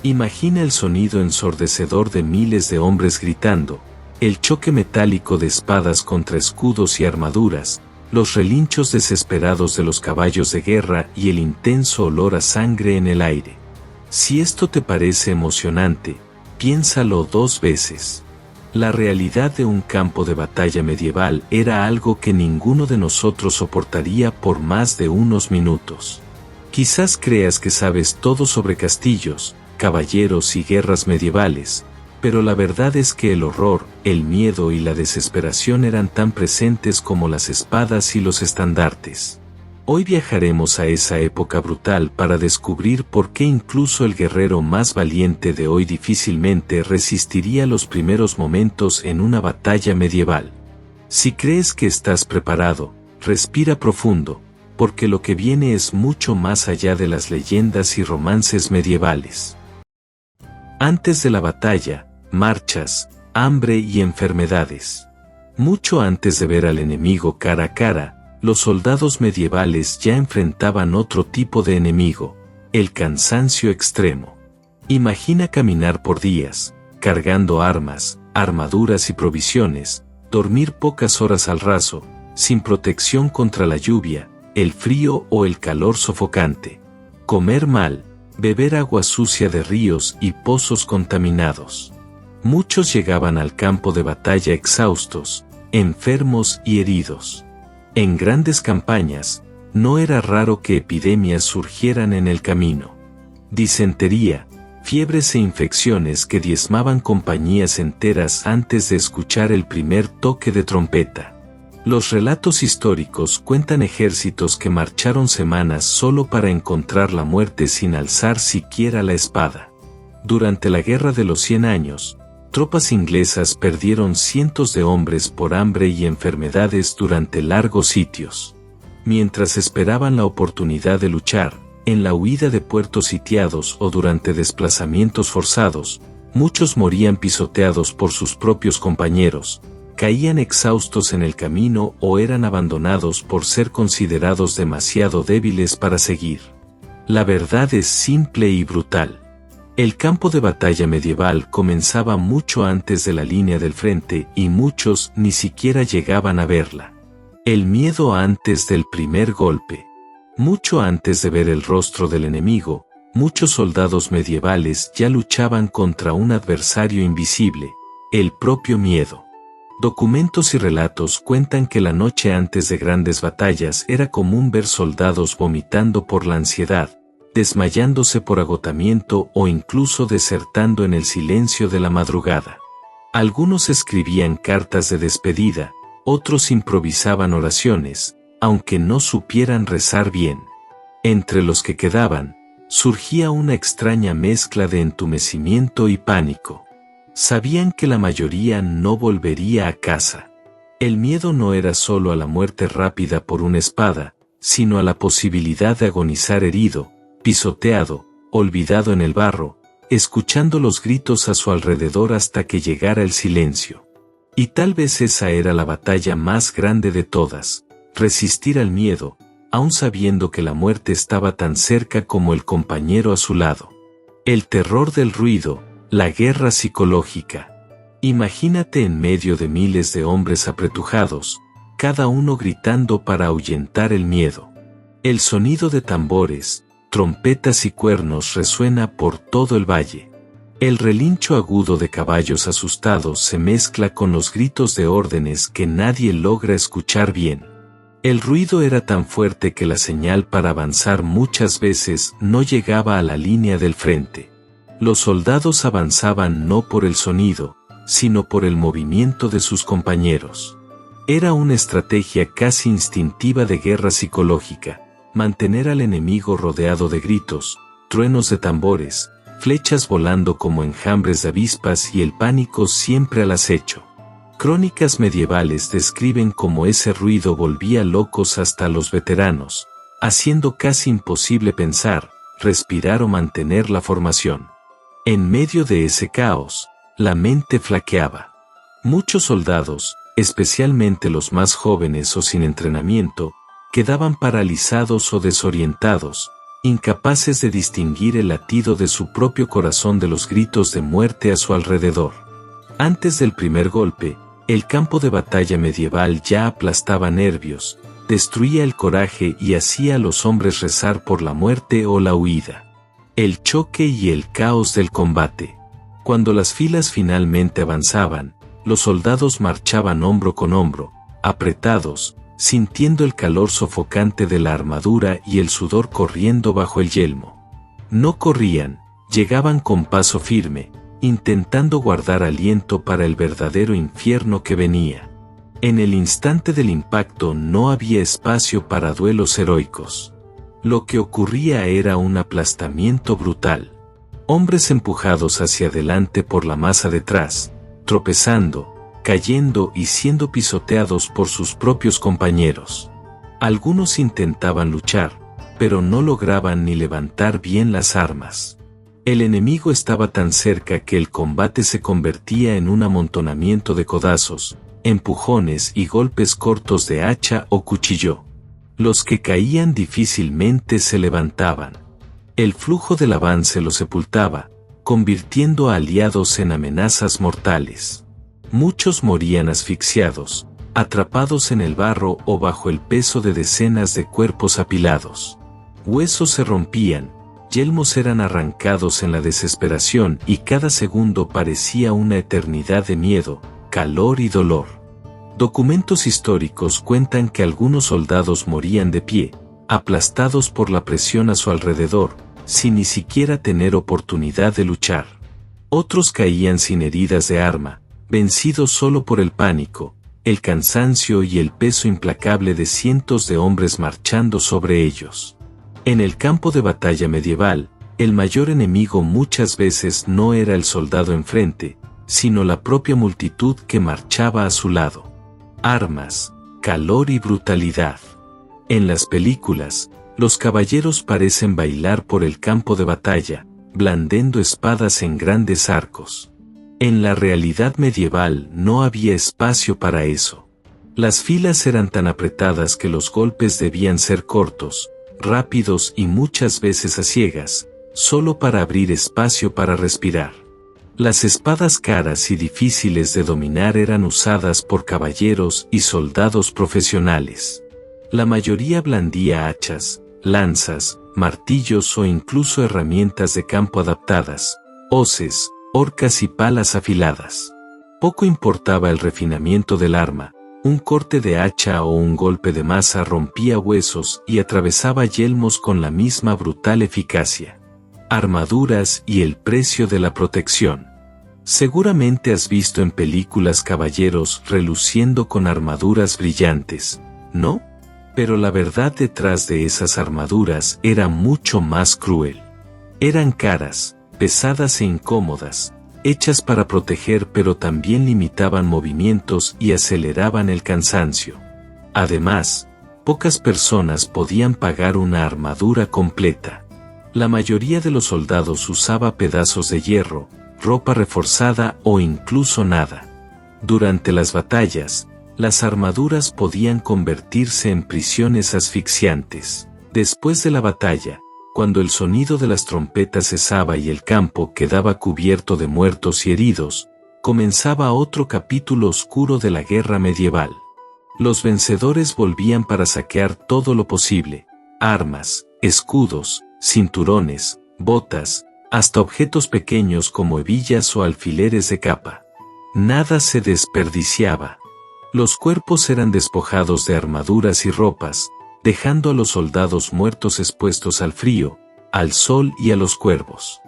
Imagina el sonido ensordecedor de miles de hombres gritando, el choque metálico de espadas contra escudos y armaduras, los relinchos desesperados de los caballos de guerra y el intenso olor a sangre en el aire. Si esto te parece emocionante, piénsalo 2 veces. La realidad de un campo de batalla medieval era algo que ninguno de nosotros soportaría por más de unos minutos. Quizás creas que sabes todo sobre castillos, caballeros y guerras medievales, pero la verdad es que el horror, el miedo y la desesperación eran tan presentes como las espadas y los estandartes. Hoy viajaremos a esa época brutal para descubrir por qué incluso el guerrero más valiente de hoy difícilmente resistiría los primeros momentos en una batalla medieval. Si crees que estás preparado, respira profundo, porque lo que viene es mucho más allá de las leyendas y romances medievales. Antes de la batalla, marchas, hambre y enfermedades. Mucho antes de ver al enemigo cara a cara, los soldados medievales ya enfrentaban otro tipo de enemigo, el cansancio extremo. Imagina caminar por días, cargando armas, armaduras y provisiones, dormir pocas horas al raso, sin protección contra la lluvia, el frío o el calor sofocante. Comer mal, beber agua sucia de ríos y pozos contaminados. Muchos llegaban al campo de batalla exhaustos, enfermos y heridos. En grandes campañas, no era raro que epidemias surgieran en el camino. Disentería, fiebres e infecciones que diezmaban compañías enteras antes de escuchar el primer toque de trompeta. Los relatos históricos cuentan ejércitos que marcharon semanas solo para encontrar la muerte sin alzar siquiera la espada. Durante la Guerra de los 100 años, tropas inglesas perdieron cientos de hombres por hambre y enfermedades durante largos sitios. Mientras esperaban la oportunidad de luchar, en la huida de puertos sitiados o durante desplazamientos forzados, muchos morían pisoteados por sus propios compañeros, caían exhaustos en el camino o eran abandonados por ser considerados demasiado débiles para seguir. La verdad es simple y brutal. El campo de batalla medieval comenzaba mucho antes de la línea del frente y muchos ni siquiera llegaban a verla. El miedo antes del primer golpe. Mucho antes de ver el rostro del enemigo, muchos soldados medievales ya luchaban contra un adversario invisible, el propio miedo. Documentos y relatos cuentan que la noche antes de grandes batallas era común ver soldados vomitando por la ansiedad, desmayándose por agotamiento o incluso desertando en el silencio de la madrugada. Algunos escribían cartas de despedida, otros improvisaban oraciones, aunque no supieran rezar bien. Entre los que quedaban, surgía una extraña mezcla de entumecimiento y pánico. Sabían que la mayoría no volvería a casa. El miedo no era solo a la muerte rápida por una espada, sino a la posibilidad de agonizar herido, pisoteado, olvidado en el barro, escuchando los gritos a su alrededor hasta que llegara el silencio. Y tal vez esa era la batalla más grande de todas, resistir al miedo, aun sabiendo que la muerte estaba tan cerca como el compañero a su lado. El terror del ruido, la guerra psicológica. Imagínate en medio de miles de hombres apretujados, cada uno gritando para ahuyentar el miedo. El sonido de tambores, trompetas y cuernos resuena por todo el valle. El relincho agudo de caballos asustados se mezcla con los gritos de órdenes que nadie logra escuchar bien. El ruido era tan fuerte que la señal para avanzar muchas veces no llegaba a la línea del frente. Los soldados avanzaban no por el sonido, sino por el movimiento de sus compañeros. Era una estrategia casi instintiva de guerra psicológica. Mantener al enemigo rodeado de gritos, truenos de tambores, flechas volando como enjambres de avispas y el pánico siempre al acecho. Crónicas medievales describen cómo ese ruido volvía locos hasta a los veteranos, haciendo casi imposible pensar, respirar o mantener la formación. En medio de ese caos, la mente flaqueaba. Muchos soldados, especialmente los más jóvenes o sin entrenamiento, quedaban paralizados o desorientados, incapaces de distinguir el latido de su propio corazón de los gritos de muerte a su alrededor. Antes del primer golpe, el campo de batalla medieval ya aplastaba nervios, destruía el coraje y hacía a los hombres rezar por la muerte o la huida. El choque y el caos del combate. Cuando las filas finalmente avanzaban, los soldados marchaban hombro con hombro, apretados, sintiendo el calor sofocante de la armadura y el sudor corriendo bajo el yelmo. No corrían, llegaban con paso firme, intentando guardar aliento para el verdadero infierno que venía. En el instante del impacto no había espacio para duelos heroicos. Lo que ocurría era un aplastamiento brutal. Hombres empujados hacia adelante por la masa detrás, tropezando, cayendo y siendo pisoteados por sus propios compañeros. Algunos intentaban luchar, pero no lograban ni levantar bien las armas. El enemigo estaba tan cerca que el combate se convertía en un amontonamiento de codazos, empujones y golpes cortos de hacha o cuchillo. Los que caían difícilmente se levantaban. El flujo del avance los sepultaba, convirtiendo a aliados en amenazas mortales. Muchos morían asfixiados, atrapados en el barro o bajo el peso de decenas de cuerpos apilados. Huesos se rompían, yelmos eran arrancados en la desesperación y cada segundo parecía una eternidad de miedo, calor y dolor. Documentos históricos cuentan que algunos soldados morían de pie, aplastados por la presión a su alrededor, sin ni siquiera tener oportunidad de luchar. Otros caían sin heridas de arma, vencidos solo por el pánico, el cansancio y el peso implacable de cientos de hombres marchando sobre ellos. En el campo de batalla medieval, el mayor enemigo muchas veces no era el soldado enfrente, sino la propia multitud que marchaba a su lado. Armas, calor y brutalidad. En las películas, los caballeros parecen bailar por el campo de batalla, blandiendo espadas en grandes arcos. En la realidad medieval no había espacio para eso. Las filas eran tan apretadas que los golpes debían ser cortos, rápidos y muchas veces a ciegas, solo para abrir espacio para respirar. Las espadas caras y difíciles de dominar eran usadas por caballeros y soldados profesionales. La mayoría blandía hachas, lanzas, martillos o incluso herramientas de campo adaptadas, hoces, horcas y palas afiladas. Poco importaba el refinamiento del arma, un corte de hacha o un golpe de maza rompía huesos y atravesaba yelmos con la misma brutal eficacia. Armaduras y el precio de la protección. Seguramente has visto en películas caballeros reluciendo con armaduras brillantes, ¿no? Pero la verdad detrás de esas armaduras era mucho más cruel. Eran caras, pesadas e incómodas, hechas para proteger pero también limitaban movimientos y aceleraban el cansancio. Además, pocas personas podían pagar una armadura completa. La mayoría de los soldados usaba pedazos de hierro, ropa reforzada o incluso nada. Durante las batallas, las armaduras podían convertirse en prisiones asfixiantes. Después de la batalla, cuando el sonido de las trompetas cesaba y el campo quedaba cubierto de muertos y heridos, comenzaba otro capítulo oscuro de la guerra medieval. Los vencedores volvían para saquear todo lo posible: armas, escudos, cinturones, botas, hasta objetos pequeños como hebillas o alfileres de capa. Nada se desperdiciaba. Los cuerpos eran despojados de armaduras y ropas, dejando a los soldados muertos expuestos al frío, al sol y a los cuervos.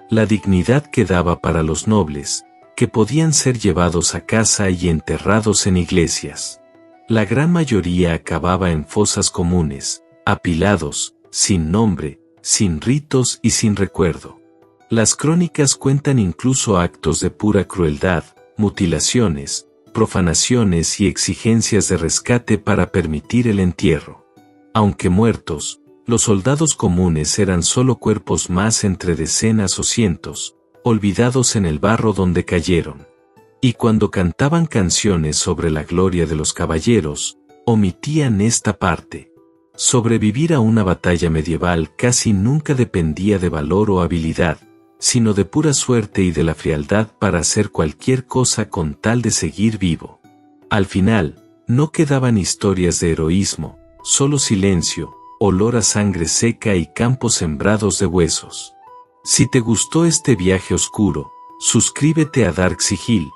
La dignidad quedaba para los nobles, que podían ser llevados a casa y enterrados en iglesias. La gran mayoría acababa en fosas comunes, apilados, sin nombre, sin ritos y sin recuerdo. Las crónicas cuentan incluso actos de pura crueldad, mutilaciones, profanaciones y exigencias de rescate para permitir el entierro. Aunque muertos, los soldados comunes eran solo cuerpos más entre decenas o cientos, olvidados en el barro donde cayeron. Y cuando cantaban canciones sobre la gloria de los caballeros, omitían esta parte. Sobrevivir a una batalla medieval casi nunca dependía de valor o habilidad, sino de pura suerte y de la frialdad para hacer cualquier cosa con tal de seguir vivo. Al final, no quedaban historias de heroísmo, solo silencio, olor a sangre seca y campos sembrados de huesos. Si te gustó este viaje oscuro, suscríbete a Dark Sigil,